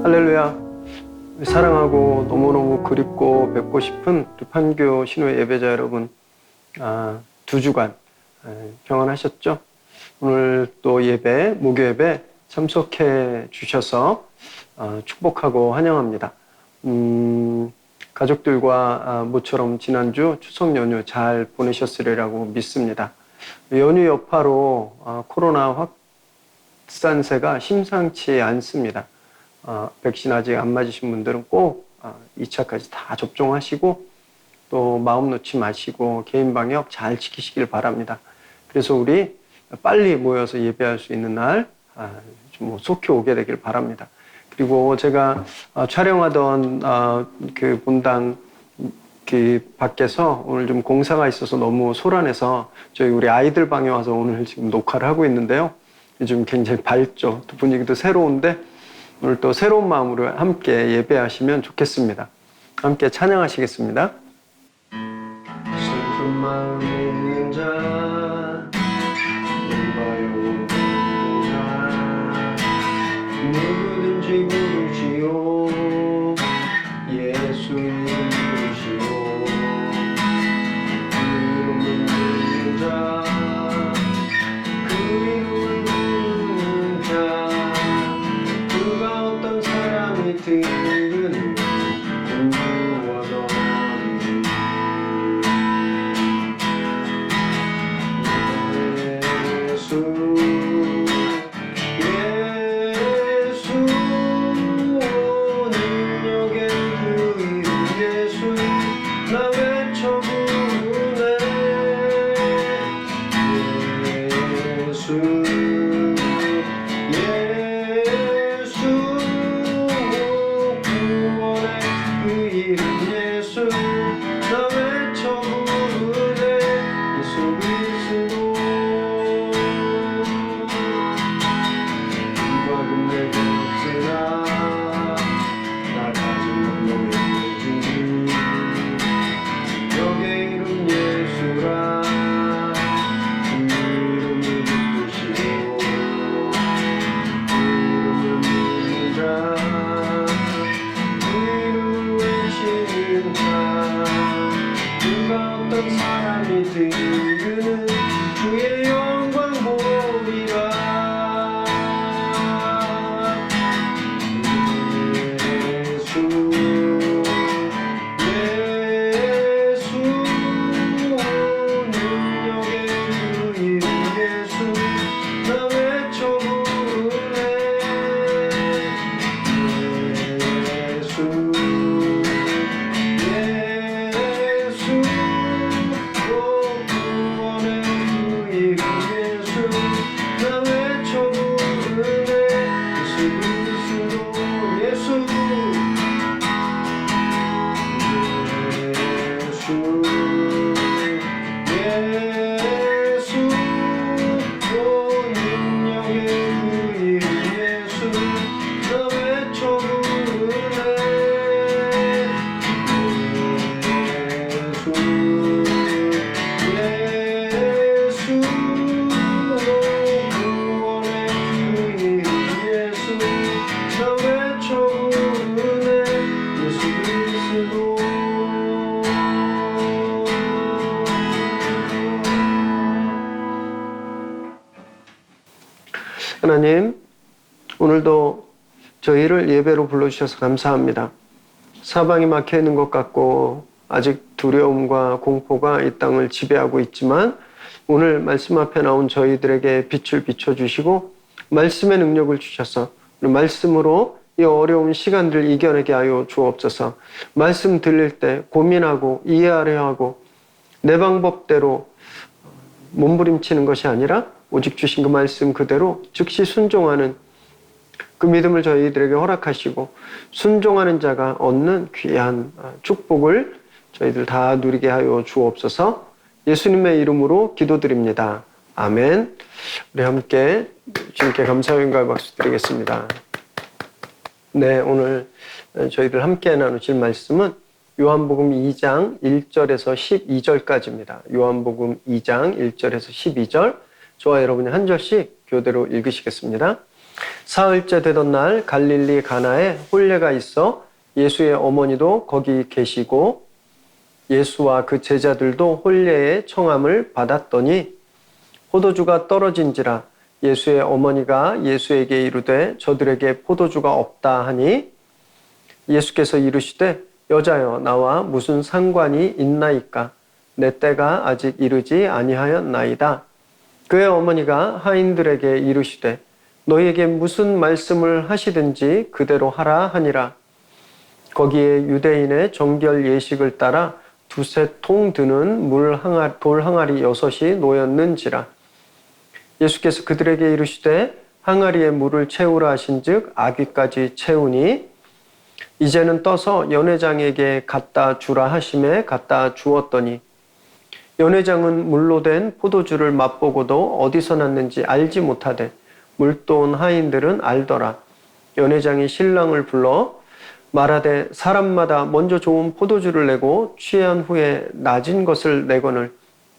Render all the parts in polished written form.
할렐루야. 사랑하고 너무너무 그립고 뵙고 싶은 우리 판교 신호의 예배자 여러분, 2주간 평안하셨죠? 오늘 또 예배, 목요 예배 참석해 주셔서 축복하고 환영합니다. 가족들과 모처럼 지난주 추석 연휴 잘 보내셨으리라고 믿습니다. 연휴 여파로 코로나 확산세가 심상치 않습니다. 백신 아직 안 맞으신 분들은 꼭 2차까지 다 접종하시고 또 마음 놓지 마시고 개인 방역 잘 지키시길 바랍니다. 그래서 우리 빨리 모여서 예배할 수 있는 날 좀 속히 오게 되길 바랍니다. 그리고 제가 촬영하던 그 본당 그 밖에서 오늘 좀 공사가 있어서 너무 소란해서 저희 우리 아이들 방에 와서 오늘 지금 녹화를 하고 있는데요. 요즘 굉장히 밝죠. 또 분위기도 새로운데 오늘 또 새로운 마음으로 함께 예배하시면 좋겠습니다. 함께 찬양하시겠습니다. 슬픈 마음 있는 자 눈봐요 누구든지 부르시오 예수님 부르시오 그 이름을 부르는 자 그 이름을 부르는 자 누가 어떤 사람이 들은 공부와 너는 예수 능력의 그 이름 예수 나 외쳐 부르네 예수 구원의 그 이름 예수 나 외쳐 부르네 예수 그리스도 이과금 내게 없으나 나 가진 것 너의 주 여의 이름 예수라 그 이름을 붙드시고 그 이름을 믿는 자 그 이름을 외치는 자 누가 어떤 사람이 들으는 주의 영광 보리라 예수 능력의 그 이름 예수 나 외쳐 부르네 예수 구원의 그 이름 예수 나 외쳐 부르네 예수 그리스도 예수 능력의 그 이름 예수 나 외쳐 부르네 예수 구원의 그 이름 예수 나 외쳐 부르네 예수 그리스도 하나님, 오늘도 저희를 예배로 불러주셔서 감사합니다. 사방이 막혀있는 것 같고 아직 두려움과 공포가 이 땅을 지배하고 있지만 오늘 말씀 앞에 나온 저희들에게 빛을 비춰주시고 말씀의 능력을 주셔서 우리 말씀으로 이 어려운 시간들을 이겨내게 하여 주옵소서. 말씀 들릴 때 고민하고 이해하려 하고 내 방법대로 몸부림치는 것이 아니라 오직 주신 그 말씀 그대로 즉시 순종하는 그 믿음을 저희들에게 허락하시고 순종하는 자가 얻는 귀한 축복을 저희들 다 누리게 하여 주옵소서. 예수님의 이름으로 기도드립니다. 아멘. 우리 함께 주님께 감사와 영광과 박수 드리겠습니다. 네, 오늘 저희들 함께 나누실 말씀은 요한복음 2장 1절에서 12절까지입니다. 요한복음 2장 1절에서 12절. 저와 여러분이 한 절씩 교대로 읽으시겠습니다. 사흘째 되던 날 갈릴리 가나에 혼례가 있어 예수의 어머니도 거기 계시고 예수와 그 제자들도 혼례의 청함을 받았더니 포도주가 떨어진지라 예수의 어머니가 예수에게 이르되 저들에게 포도주가 없다 하니 예수께서 이르시되 여자여 나와 무슨 상관이 있나이까 내 때가 아직 이르지 아니하였나이다. 그의 어머니가 하인들에게 이르시되 너희에게 무슨 말씀을 하시든지 그대로 하라 하니라. 거기에 유대인의 정결 예식을 따라 두세 통 드는 돌 항아리 6이 놓였는지라. 예수께서 그들에게 이르시되 항아리에 물을 채우라 하신즉 아귀까지 채우니 이제는 떠서 연회장에게 갖다 주라 하심에 갖다 주었더니 연회장은 물로 된 포도주를 맛보고도 어디서 났는지 알지 못하되 물도온 하인들은 알더라. 연회장이 신랑을 불러 말하되 사람마다 먼저 좋은 포도주를 내고 취한 후에 낮은 것을 내거늘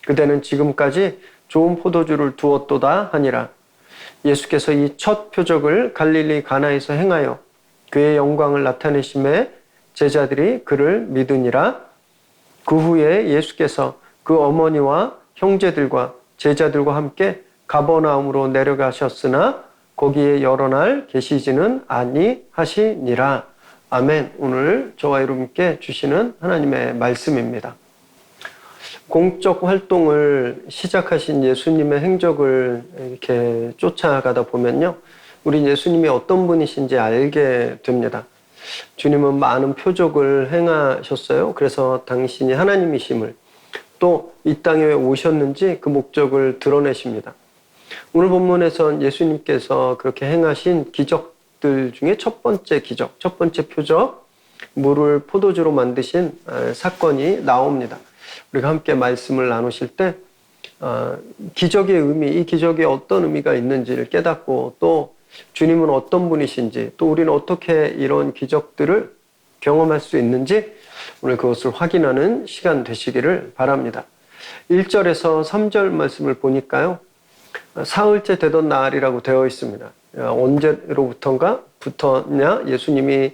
그대는 지금까지 좋은 포도주를 두었도다 하니라. 예수께서 이 첫 표적을 갈릴리 가나에서 행하여 그의 영광을 나타내심에 제자들이 그를 믿으니라. 그 후에 예수께서 그 어머니와 형제들과 제자들과 함께 가버나움으로 내려가셨으나 거기에 여러 날 계시지는 아니하시니라. 아멘. 오늘 저와 여러분께 주시는 하나님의 말씀입니다. 공적 활동을 시작하신 예수님의 행적을 이렇게 쫓아가다 보면요. 우리 예수님이 어떤 분이신지 알게 됩니다. 주님은 많은 표적을 행하셨어요. 그래서 당신이 하나님이심을 또 이 땅에 왜 오셨는지 그 목적을 드러내십니다. 오늘 본문에선 예수님께서 그렇게 행하신 기적들 중에 첫 번째 기적, 첫 번째 표적, 물을 포도주로 만드신 사건이 나옵니다. 우리가 함께 말씀을 나누실 때 기적의 의미, 이 기적에 어떤 의미가 있는지를 깨닫고 또 주님은 어떤 분이신지 또 우리는 어떻게 이런 기적들을 경험할 수 있는지 오늘 그것을 확인하는 시간 되시기를 바랍니다. 1절에서 3절 말씀을 보니까요. 사흘째 되던 날이라고 되어 있습니다. 언제로부터냐 예수님이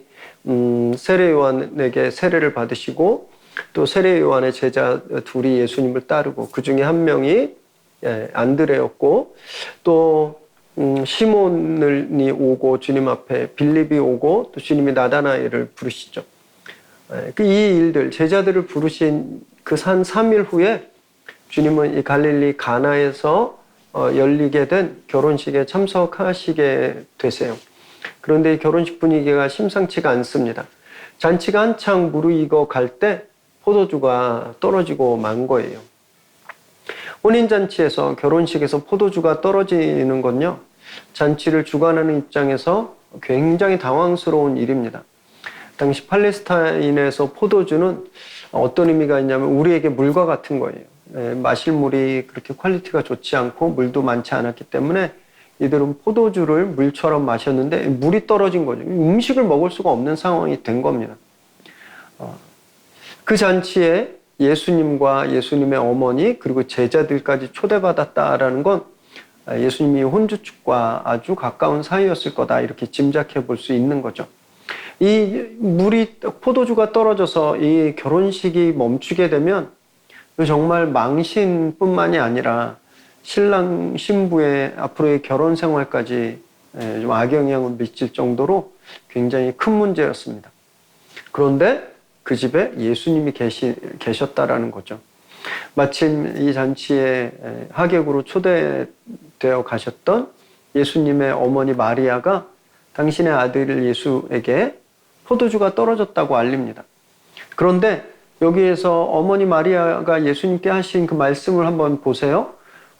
세례 요한에게 세례를 받으시고 또 세례 요한의 제자 둘이 예수님을 따르고 그 중에 한 명이 안드레였고 또 시몬이 오고 주님 앞에 빌립이 오고 또 주님이 나다나엘을 부르시죠. 이 일들 제자들을 부르신 그 산 3일 후에 주님은 이 갈릴리 가나에서 열리게 된 결혼식에 참석하시게 되세요. 그런데 이 결혼식 분위기가 심상치가 않습니다. 잔치가 한창 무르익어 갈 때 포도주가 떨어지고 만 거예요. 혼인잔치에서 결혼식에서 포도주가 떨어지는 건요. 잔치를 주관하는 입장에서 굉장히 당황스러운 일입니다. 당시 팔레스타인에서 포도주는 어떤 의미가 있냐면 우리에게 물과 같은 거예요. 마실 물이 그렇게 퀄리티가 좋지 않고 물도 많지 않았기 때문에 이들은 포도주를 물처럼 마셨는데 물이 떨어진 거죠. 음식을 먹을 수가 없는 상황이 된 겁니다. 그 잔치에 예수님과 예수님의 어머니 그리고 제자들까지 초대받았다라는 건 예수님이 혼주축과 아주 가까운 사이였을 거다 이렇게 짐작해 볼 수 있는 거죠. 이 포도주가 떨어져서 이 결혼식이 멈추게 되면 정말 망신뿐만이 아니라 신랑 신부의 앞으로의 결혼 생활까지 좀 악영향을 미칠 정도로 굉장히 큰 문제였습니다. 그런데 그 집에 예수님이 계셨다라는 거죠. 마침 이 잔치에 하객으로 초대되어 가셨던 예수님의 어머니 마리아가 당신의 아들 예수에게 포도주가 떨어졌다고 알립니다. 그런데 여기에서 어머니 마리아가 예수님께 하신 그 말씀을 한번 보세요.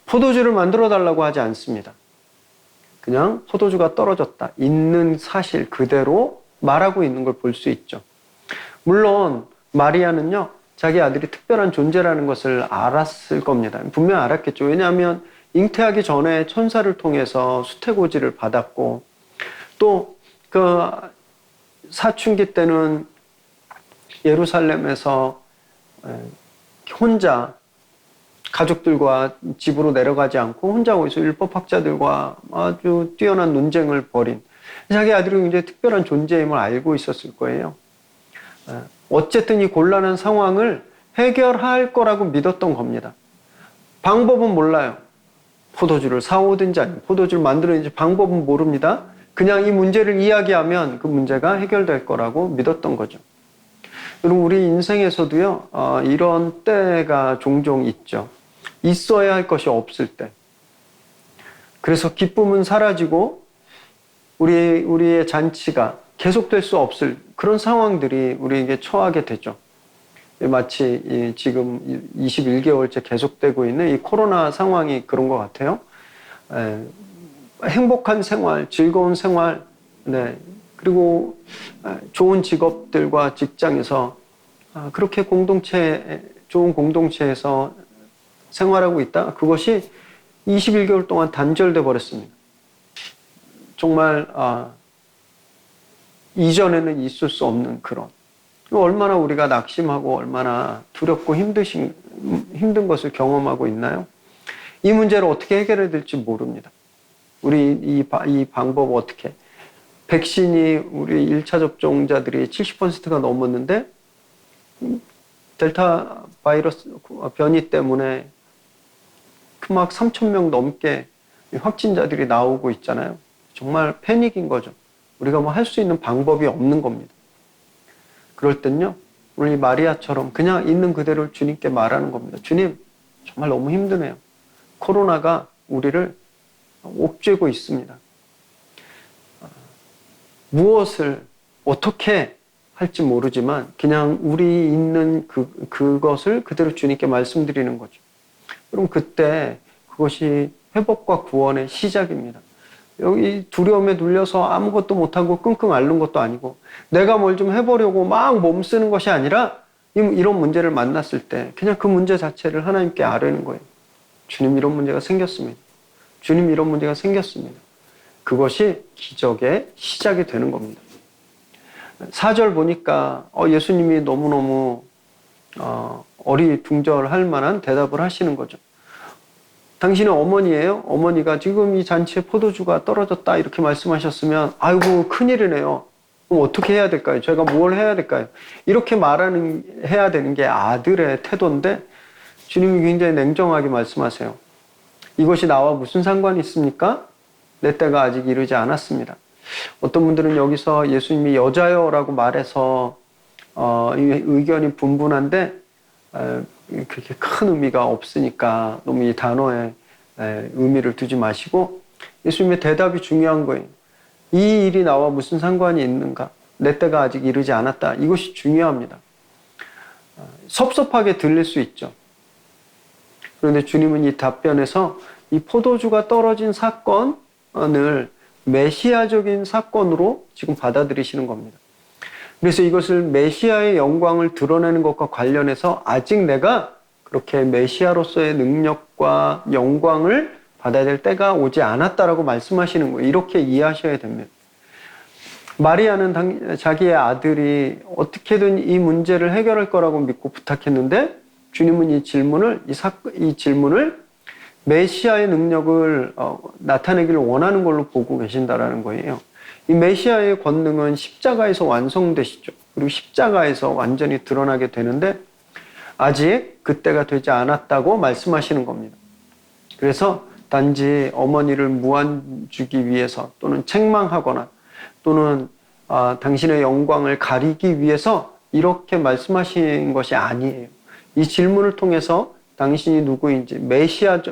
포도주를 만들어 달라고 하지 않습니다. 그냥 포도주가 떨어졌다. 있는 사실 그대로 말하고 있는 걸 볼 수 있죠. 물론 마리아는요. 자기 아들이 특별한 존재라는 것을 알았을 겁니다. 분명 알았겠죠. 왜냐하면 잉태하기 전에 천사를 통해서 수태고지를 받았고 또 그 사춘기 때는 예루살렘에서 혼자 가족들과 집으로 내려가지 않고 혼자 거기서 율법학자들과 아주 뛰어난 논쟁을 벌인 자기 아들이 굉장히 특별한 존재임을 알고 있었을 거예요. 어쨌든 이 곤란한 상황을 해결할 거라고 믿었던 겁니다. 방법은 몰라요. 포도주를 사오든지 아니면 포도주를 만들어든지 방법은 모릅니다. 그냥 이 문제를 이야기하면 그 문제가 해결될 거라고 믿었던 거죠. 여러분, 우리 인생에서도요, 이런 때가 종종 있죠. 있어야 할 것이 없을 때. 그래서 기쁨은 사라지고 우리의 잔치가 계속될 수 없을 그런 상황들이 우리에게 처하게 되죠. 마치 지금 21개월째 계속되고 있는 이 코로나 상황이 그런 것 같아요. 행복한 생활, 즐거운 생활, 네. 그리고 좋은 직업들과 직장에서 그렇게 좋은 공동체에서 생활하고 있다. 그것이 21개월 동안 단절돼 버렸습니다. 정말 이전에는 있을 수 없는 그런. 얼마나 우리가 낙심하고 얼마나 두렵고 힘든 것을 경험하고 있나요? 이 문제를 어떻게 해결해야 될지 모릅니다. 우리 이 방법 어떻게? 백신이 우리 1차 접종자들이 70%가 넘었는데 델타 바이러스 변이 때문에 막 3,000명 넘게 확진자들이 나오고 있잖아요. 정말 패닉인 거죠. 우리가 뭐 할 수 있는 방법이 없는 겁니다. 그럴 땐요, 우리 마리아처럼 그냥 있는 그대로 주님께 말하는 겁니다. 주님, 정말 너무 힘드네요. 코로나가 우리를 옥죄고 있습니다. 무엇을 어떻게 할지 모르지만 그냥 우리 있는 그것을 그대로 주님께 말씀드리는 거죠. 그럼 그때 그것이 회복과 구원의 시작입니다. 여기 두려움에 눌려서 아무것도 못하고 끙끙 앓는 것도 아니고 내가 뭘 좀 해보려고 막 몸쓰는 것이 아니라 이런 문제를 만났을 때 그냥 그 문제 자체를 하나님께 아뢰는 거예요. 주님, 이런 문제가 생겼습니다. 주님, 이런 문제가 생겼습니다. 그것이 기적의 시작이 되는 겁니다. 4절 보니까 예수님이 너무너무 어리둥절할 만한 대답을 하시는 거죠. 당신의 어머니예요? 어머니가 지금 이 잔치에 포도주가 떨어졌다 이렇게 말씀하셨으면 아이고 큰일이네요. 그럼 어떻게 해야 될까요? 제가 뭘 해야 될까요? 이렇게 해야 되는 게 아들의 태도인데 주님이 굉장히 냉정하게 말씀하세요. 이것이 나와 무슨 상관이 있습니까? 내 때가 아직 이르지 않았습니다. 어떤 분들은 여기서 예수님이 여자여라고 말해서 의견이 분분한데 그렇게 큰 의미가 없으니까 너무 이 단어에 의미를 두지 마시고 예수님의 대답이 중요한 거예요. 이 일이 나와 무슨 상관이 있는가? 내 때가 아직 이르지 않았다. 이것이 중요합니다. 섭섭하게 들릴 수 있죠. 그런데 주님은 이 답변에서 이 포도주가 떨어진 사건을 메시아적인 사건으로 지금 받아들이시는 겁니다. 그래서 이것을 메시아의 영광을 드러내는 것과 관련해서 아직 내가 그렇게 메시아로서의 능력과 영광을 받아야 될 때가 오지 않았다라고 말씀하시는 거예요. 이렇게 이해하셔야 됩니다. 마리아는 자기의 아들이 어떻게든 이 문제를 해결할 거라고 믿고 부탁했는데 주님은 이 질문을 메시아의 능력을 나타내기를 원하는 걸로 보고 계신다라는 거예요. 이 메시아의 권능은 십자가에서 완성되시죠. 그리고 십자가에서 완전히 드러나게 되는데 아직 그때가 되지 않았다고 말씀하시는 겁니다. 그래서 단지 어머니를 무안주기 위해서 또는 책망하거나 또는 당신의 영광을 가리기 위해서 이렇게 말씀하신 것이 아니에요. 이 질문을 통해서 당신이 누구인지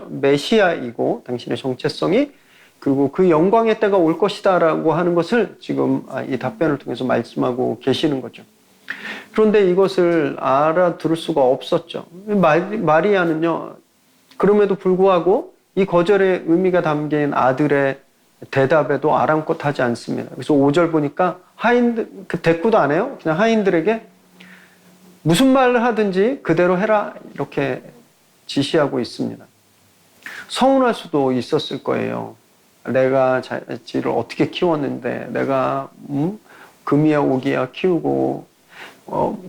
메시아이고 당신의 정체성이 그리고 그 영광의 때가 올 것이다라고 하는 것을 지금 이 답변을 통해서 말씀하고 계시는 거죠. 그런데 이것을 알아들을 수가 없었죠. 마리아는요, 그럼에도 불구하고 이 거절의 의미가 담긴 아들의 대답에도 아랑곳하지 않습니다. 그래서 5절 보니까 대꾸도 안 해요. 그냥 하인들에게 무슨 말을 하든지 그대로 해라 이렇게 지시하고 있습니다. 서운할 수도 있었을 거예요. 내가 자지를 어떻게 키웠는데 내가 금이야 오기야 키우고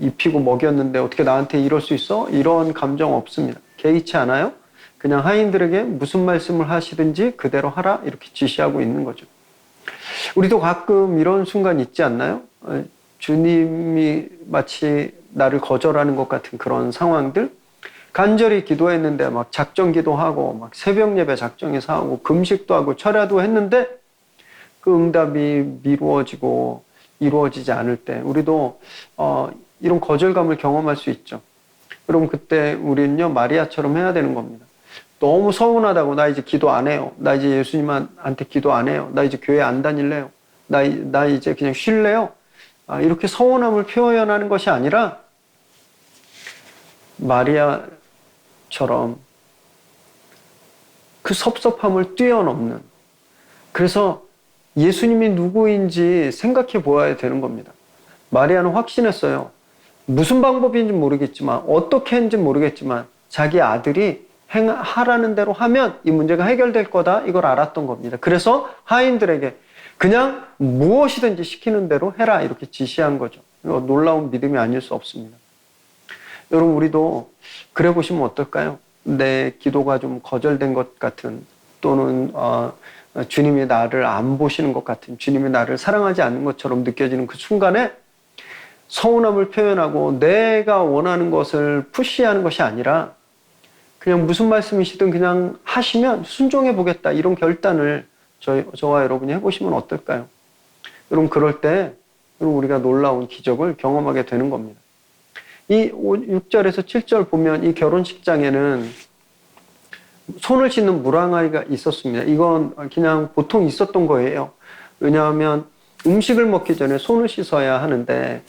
입히고 먹였는데 어떻게 나한테 이럴 수 있어? 이런 감정 없습니다. 개의치 않아요? 그냥 하인들에게 무슨 말씀을 하시든지 그대로 하라 이렇게 지시하고 있는 거죠. 우리도 가끔 이런 순간 있지 않나요? 주님이 마치 나를 거절하는 것 같은 그런 상황들, 간절히 기도했는데 막 작정 기도하고 막 새벽 예배 작정해서 하고 금식도 하고 철야도 했는데 그 응답이 미루어지고 이루어지지 않을 때 우리도 이런 거절감을 경험할 수 있죠. 그럼 그때 우리는요 마리아처럼 해야 되는 겁니다. 너무 서운하다고 나 이제 기도 안 해요. 나 이제 예수님한테 기도 안 해요. 나 이제 교회 안 다닐래요. 나 이제 그냥 쉴래요. 이렇게 서운함을 표현하는 것이 아니라 마리아처럼 그 섭섭함을 뛰어넘는, 그래서 예수님이 누구인지 생각해 보아야 되는 겁니다. 마리아는 확신했어요. 무슨 방법인지 모르겠지만 어떻게 했는지 모르겠지만 자기 아들이 하라는 대로 하면 이 문제가 해결될 거다 이걸 알았던 겁니다. 그래서 하인들에게 그냥 무엇이든지 시키는 대로 해라 이렇게 지시한 거죠. 놀라운 믿음이 아닐 수 없습니다. 여러분 우리도 그래 보시면 어떨까요? 내 기도가 좀 거절된 것 같은, 또는 주님이 나를 안 보시는 것 같은, 주님이 나를 사랑하지 않는 것처럼 느껴지는 그 순간에 서운함을 표현하고 내가 원하는 것을 푸시하는 것이 아니라 그냥 무슨 말씀이시든 그냥 하시면 순종해 보겠다 이런 결단을 저와 여러분이 해보시면 어떨까요? 여러분 그럴 때 우리가 놀라운 기적을 경험하게 되는 겁니다. 이 6절에서 7절 보면 이 결혼식장에는 손을 씻는 물항아리가 있었습니다. 이건 그냥 보통 있었던 거예요. 왜냐하면 음식을 먹기 전에 손을 씻어야 하는데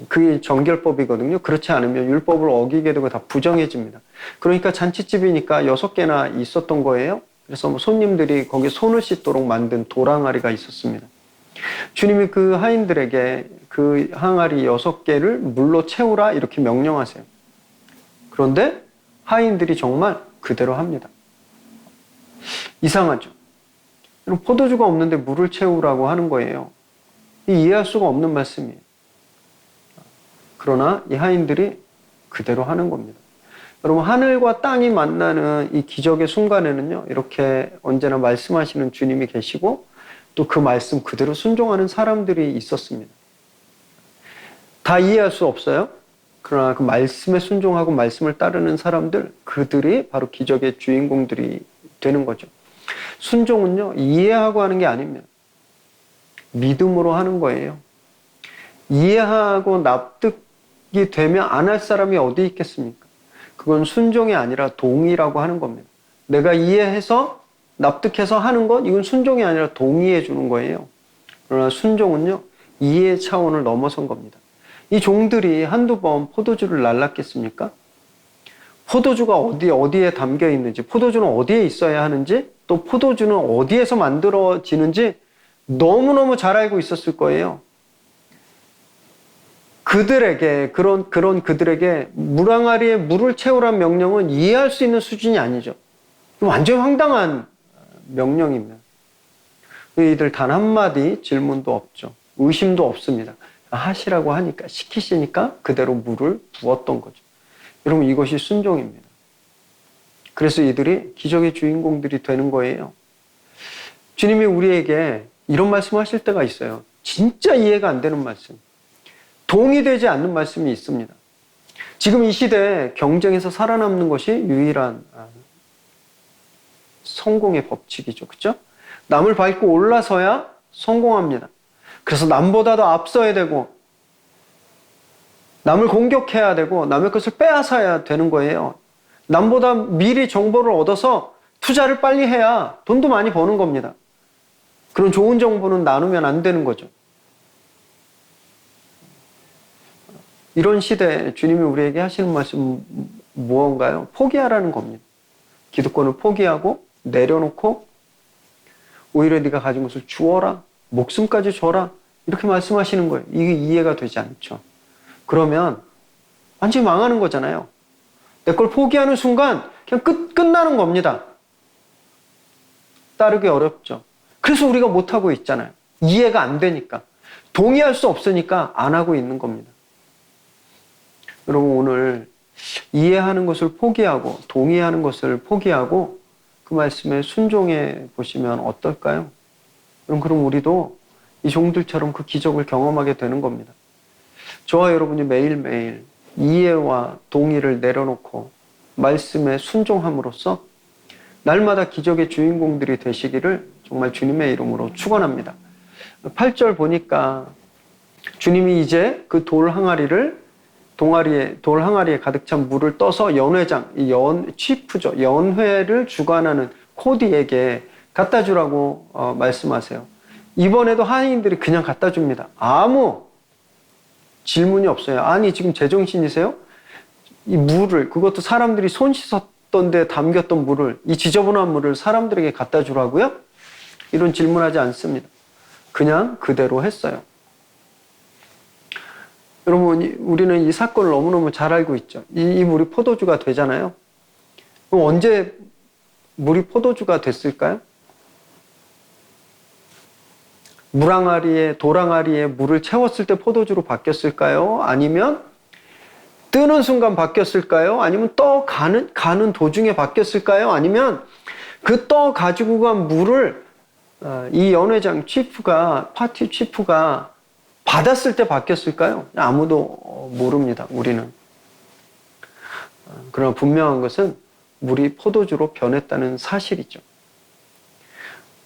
그게 정결법이거든요. 그렇지 않으면 율법을 어기게 되고 다 부정해집니다. 그러니까 잔치집이니까 6개나 있었던 거예요. 그래서 손님들이 거기에 손을 씻도록 만든 돌항아리가 있었습니다. 주님이 그 하인들에게 그 항아리 6개를 물로 채우라 이렇게 명령하세요. 그런데 하인들이 정말 그대로 합니다. 이상하죠. 포도주가 없는데 물을 채우라고 하는 거예요. 이해할 수가 없는 말씀이에요. 그러나 이 하인들이 그대로 하는 겁니다. 여러분 하늘과 땅이 만나는 이 기적의 순간에는요, 이렇게 언제나 말씀하시는 주님이 계시고 또 그 말씀 그대로 순종하는 사람들이 있었습니다. 다 이해할 수 없어요. 그러나 그 말씀에 순종하고 말씀을 따르는 사람들, 그들이 바로 기적의 주인공들이 되는 거죠. 순종은요, 이해하고 하는 게 아닙니다. 믿음으로 하는 거예요. 이해하고 납득이 되면 안 할 사람이 어디 있겠습니까? 그건 순종이 아니라 동의라고 하는 겁니다. 내가 이해해서 납득해서 하는 것, 이건 순종이 아니라 동의해 주는 거예요. 그러나 순종은요, 이해 차원을 넘어선 겁니다. 이 종들이 한두 번 포도주를 날랐겠습니까? 포도주가 어디에 담겨 있는지, 포도주는 어디에 있어야 하는지, 또 포도주는 어디에서 만들어지는지 너무너무 잘 알고 있었을 거예요. 그들에게, 그런 그들에게 물항아리에 물을 채우라는 명령은 이해할 수 있는 수준이 아니죠. 완전 황당한 명령입니다. 이들 단 한마디 질문도 없죠. 의심도 없습니다. 하시라고 하니까, 시키시니까 그대로 물을 부었던 거죠. 여러분, 이것이 순종입니다. 그래서 이들이 기적의 주인공들이 되는 거예요. 주님이 우리에게 이런 말씀 하실 때가 있어요. 진짜 이해가 안 되는 말씀. 동의되지 않는 말씀이 있습니다. 지금 이 시대에 경쟁에서 살아남는 것이 유일한 성공의 법칙이죠. 그렇죠? 남을 밟고 올라서야 성공합니다. 그래서 남보다 더 앞서야 되고 남을 공격해야 되고 남의 것을 빼앗아야 되는 거예요. 남보다 미리 정보를 얻어서 투자를 빨리 해야 돈도 많이 버는 겁니다. 그런 좋은 정보는 나누면 안 되는 거죠. 이런 시대에 주님이 우리에게 하시는 말씀 무언가요? 포기하라는 겁니다. 기득권을 포기하고 내려놓고 오히려 네가 가진 것을 주어라, 목숨까지 줘라 이렇게 말씀하시는 거예요. 이게 이해가 되지 않죠. 그러면 완전히 망하는 거잖아요. 내 걸 포기하는 순간 그냥 끝나는 겁니다. 따르기 어렵죠. 그래서 우리가 못하고 있잖아요. 이해가 안 되니까. 동의할 수 없으니까 안 하고 있는 겁니다. 여러분 오늘 이해하는 것을 포기하고 동의하는 것을 포기하고 그 말씀에 순종해 보시면 어떨까요? 그럼 우리도 이 종들처럼 그 기적을 경험하게 되는 겁니다. 저와 여러분이 매일매일 이해와 동의를 내려놓고 말씀에 순종함으로써 날마다 기적의 주인공들이 되시기를 정말 주님의 이름으로 축원합니다. 8절 보니까 주님이 이제 그 돌 항아리에 가득 찬 물을 떠서 연회장, 치프죠. 연회를 주관하는 코디에게 갖다 주라고 말씀하세요. 이번에도 하인들이 그냥 갖다 줍니다. 아무 질문이 없어요. 아니, 지금 제정신이세요? 이 물을, 그것도 사람들이 손 씻었던 데 담겼던 물을, 이 지저분한 물을 사람들에게 갖다 주라고요? 이런 질문하지 않습니다. 그냥 그대로 했어요. 여러분, 우리는 이 사건을 너무너무 잘 알고 있죠. 이 물이 포도주가 되잖아요. 그럼 언제 물이 포도주가 됐을까요? 돌 항아리에 물을 채웠을 때 포도주로 바뀌었을까요? 아니면 뜨는 순간 바뀌었을까요? 아니면 가는 도중에 바뀌었을까요? 아니면 그 가지고 간 물을 이 연회장 파티 치프가 받았을 때 바뀌었을까요? 아무도 모릅니다. 우리는. 그러나 분명한 것은 물이 포도주로 변했다는 사실이죠.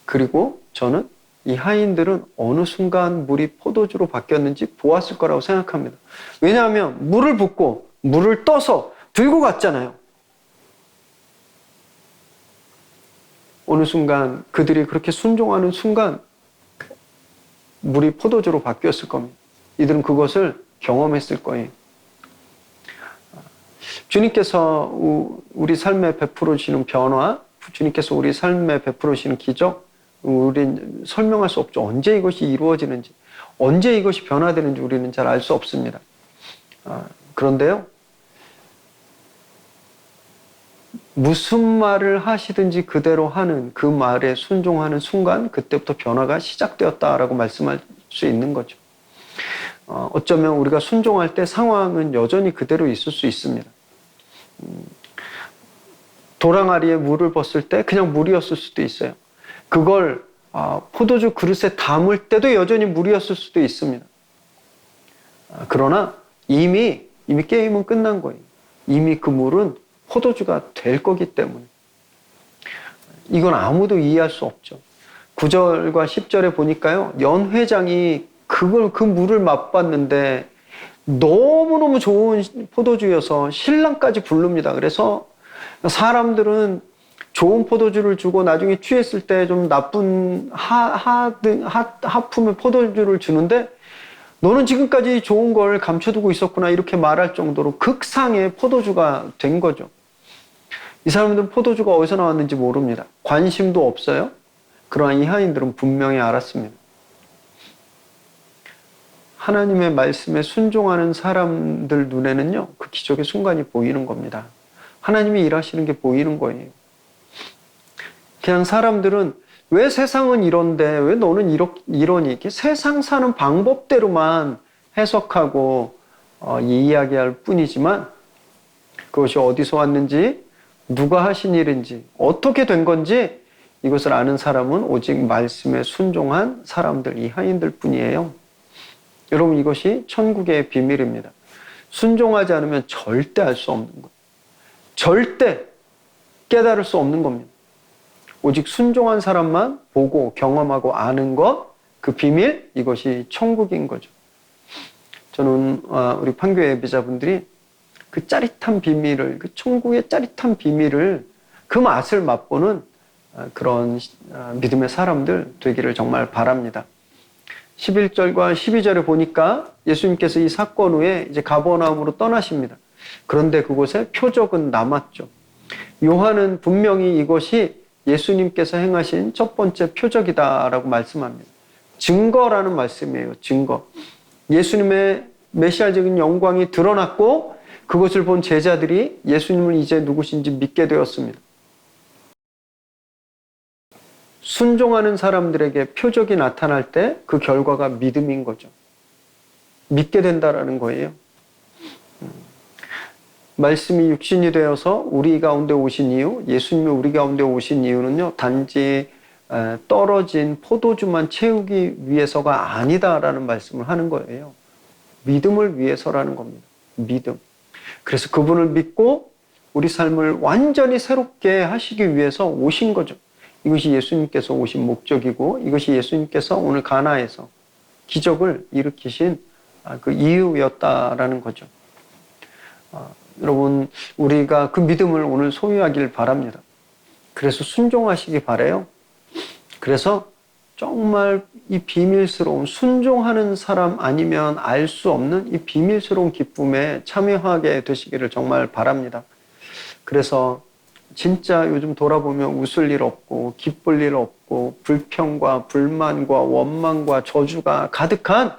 그리고 저는 이 하인들은 어느 순간 물이 포도주로 바뀌었는지 보았을 거라고 생각합니다. 왜냐하면 물을 붓고 물을 떠서 들고 갔잖아요. 어느 순간 그들이 그렇게 순종하는 순간 물이 포도주로 바뀌었을 겁니다. 이들은 그것을 경험했을 거예요. 주님께서 우리 삶에 베풀어 주시는 변화, 주님께서 우리 삶에 베풀어 주시는 기적, 우리는 설명할 수 없죠. 언제 이것이 이루어지는지, 언제 이것이 변화되는지 우리는 잘 알 수 없습니다. 그런데요, 무슨 말을 하시든지 그대로 하는 그 말에 순종하는 순간 그때부터 변화가 시작되었다라고 말씀할 수 있는 거죠. 어쩌면 우리가 순종할 때 상황은 여전히 그대로 있을 수 있습니다. 도랑아리에 물을 붓을 때 그냥 물이었을 수도 있어요. 그걸 포도주 그릇에 담을 때도 여전히 물이었을 수도 있습니다. 그러나 이미 게임은 끝난 거예요. 이미 그 물은 포도주가 될 거기 때문에. 이건 아무도 이해할 수 없죠. 9절과 10절에 보니까요, 연회장이 그 물을 맛봤는데 너무너무 좋은 포도주여서 신랑까지 부릅니다. 그래서 사람들은 좋은 포도주를 주고 나중에 취했을 때 좀 나쁜 하품의 포도주를 주는데 너는 지금까지 좋은 걸 감춰두고 있었구나 이렇게 말할 정도로 극상의 포도주가 된 거죠. 이 사람들은 포도주가 어디서 나왔는지 모릅니다. 관심도 없어요. 그러나 이 하인들은 분명히 알았습니다. 하나님의 말씀에 순종하는 사람들 눈에는요, 그 기적의 순간이 보이는 겁니다. 하나님이 일하시는 게 보이는 거예요. 그냥 사람들은 왜 세상은 이런데 왜 너는 이러니? 이렇게 세상 사는 방법대로만 해석하고 이야기할 뿐이지만 그것이 어디서 왔는지 누가 하신 일인지 어떻게 된 건지 이것을 아는 사람은 오직 말씀에 순종한 사람들, 이 하인들 뿐이에요. 여러분, 이것이 천국의 비밀입니다. 순종하지 않으면 절대 알 수 없는 거예요. 절대 깨달을 수 없는 겁니다. 오직 순종한 사람만 보고 경험하고 아는 것, 그 비밀, 이것이 천국인 거죠. 저는 우리 판교의 예비자분들이 그 짜릿한 비밀을, 그 천국의 짜릿한 비밀을, 그 맛을 맛보는 그런 믿음의 사람들 되기를 정말 바랍니다. 11절과 12절에 보니까 예수님께서 이 사건 후에 이제 가버나움으로 떠나십니다. 그런데 그곳에 표적은 남았죠. 요한은 분명히 이것이 예수님께서 행하신 첫 번째 표적이다라고 말씀합니다. 증거라는 말씀이에요. 증거. 예수님의 메시아적인 영광이 드러났고 그것을 본 제자들이 예수님을 이제 누구신지 믿게 되었습니다. 순종하는 사람들에게 표적이 나타날 때 그 결과가 믿음인 거죠. 믿게 된다라는 거예요. 말씀이 육신이 되어서 우리 가운데 오신 이유, 예수님이 우리 가운데 오신 이유는요, 단지 떨어진 포도주만 채우기 위해서가 아니다라는 말씀을 하는 거예요. 믿음을 위해서라는 겁니다. 믿음. 그래서 그분을 믿고 우리 삶을 완전히 새롭게 하시기 위해서 오신 거죠. 이것이 예수님께서 오신 목적이고 이것이 예수님께서 오늘 가나에서 기적을 일으키신 그 이유였다라는 거죠. 여러분, 우리가 그 믿음을 오늘 소유하길 바랍니다. 그래서 순종하시기 바라요. 그래서 정말 이 비밀스러운, 순종하는 사람 아니면 알 수 없는 이 비밀스러운 기쁨에 참여하게 되시기를 정말 바랍니다. 그래서 진짜 요즘 돌아보면 웃을 일 없고 기쁠 일 없고 불평과 불만과 원망과 저주가 가득한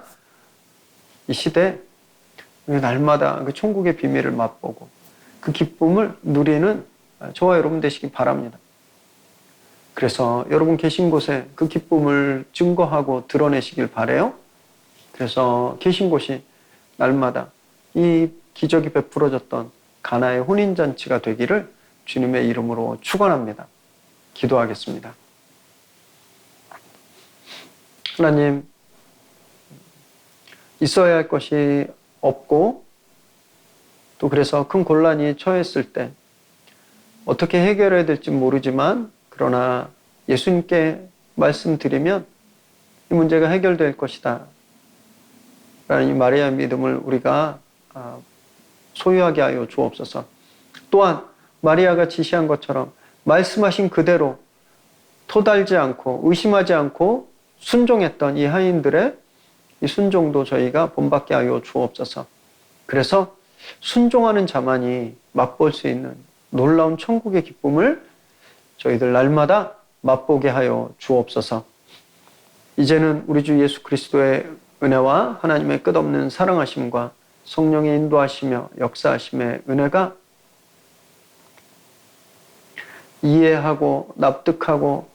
이 시대, 날마다 그 천국의 비밀을 맛보고 그 기쁨을 누리는 저와 여러분 되시기 바랍니다. 그래서 여러분 계신 곳에 그 기쁨을 증거하고 드러내시길 바라요. 그래서 계신 곳이 날마다 이 기적이 베풀어졌던 가나의 혼인잔치가 되기를 주님의 이름으로 축원합니다. 기도하겠습니다. 하나님, 있어야 할 것이 없고 또 그래서 큰 곤란이 처했을 때 어떻게 해결해야 될지 모르지만 그러나 예수님께 말씀드리면 이 문제가 해결될 것이다 라는 이 마리아의 믿음을 우리가 소유하게 하여 주옵소서. 또한 마리아가 지시한 것처럼 말씀하신 그대로 토달지 않고 의심하지 않고 순종했던 이 하인들의 이 순종도 저희가 본받게 하여 주옵소서. 그래서 순종하는 자만이 맛볼 수 있는 놀라운 천국의 기쁨을 저희들 날마다 맛보게 하여 주옵소서. 이제는 우리 주 예수 그리스도의 은혜와 하나님의 끝없는 사랑하심과 성령의 인도하시며 역사하심의 은혜가 이해하고 납득하고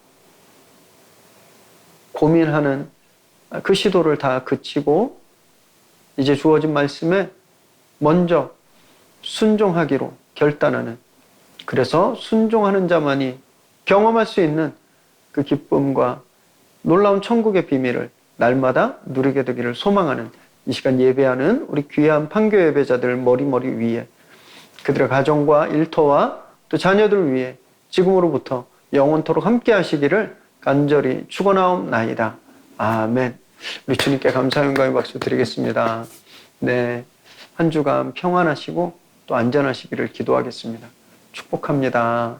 고민하는 그 시도를 다 그치고 이제 주어진 말씀에 먼저 순종하기로 결단하는, 그래서 순종하는 자만이 경험할 수 있는 그 기쁨과 놀라운 천국의 비밀을 날마다 누리게 되기를 소망하는 이 시간 예배하는 우리 귀한 판교 예배자들 머리머리 위에 그들의 가정과 일터와 또 자녀들 위해 지금으로부터 영원토록 함께 하시기를 간절히 축원하옵나이다. 아멘. 우리 주님께 감사 영광의 박수 드리겠습니다. 네, 한 주간 평안하시고 또 안전하시기를 기도하겠습니다. 축복합니다.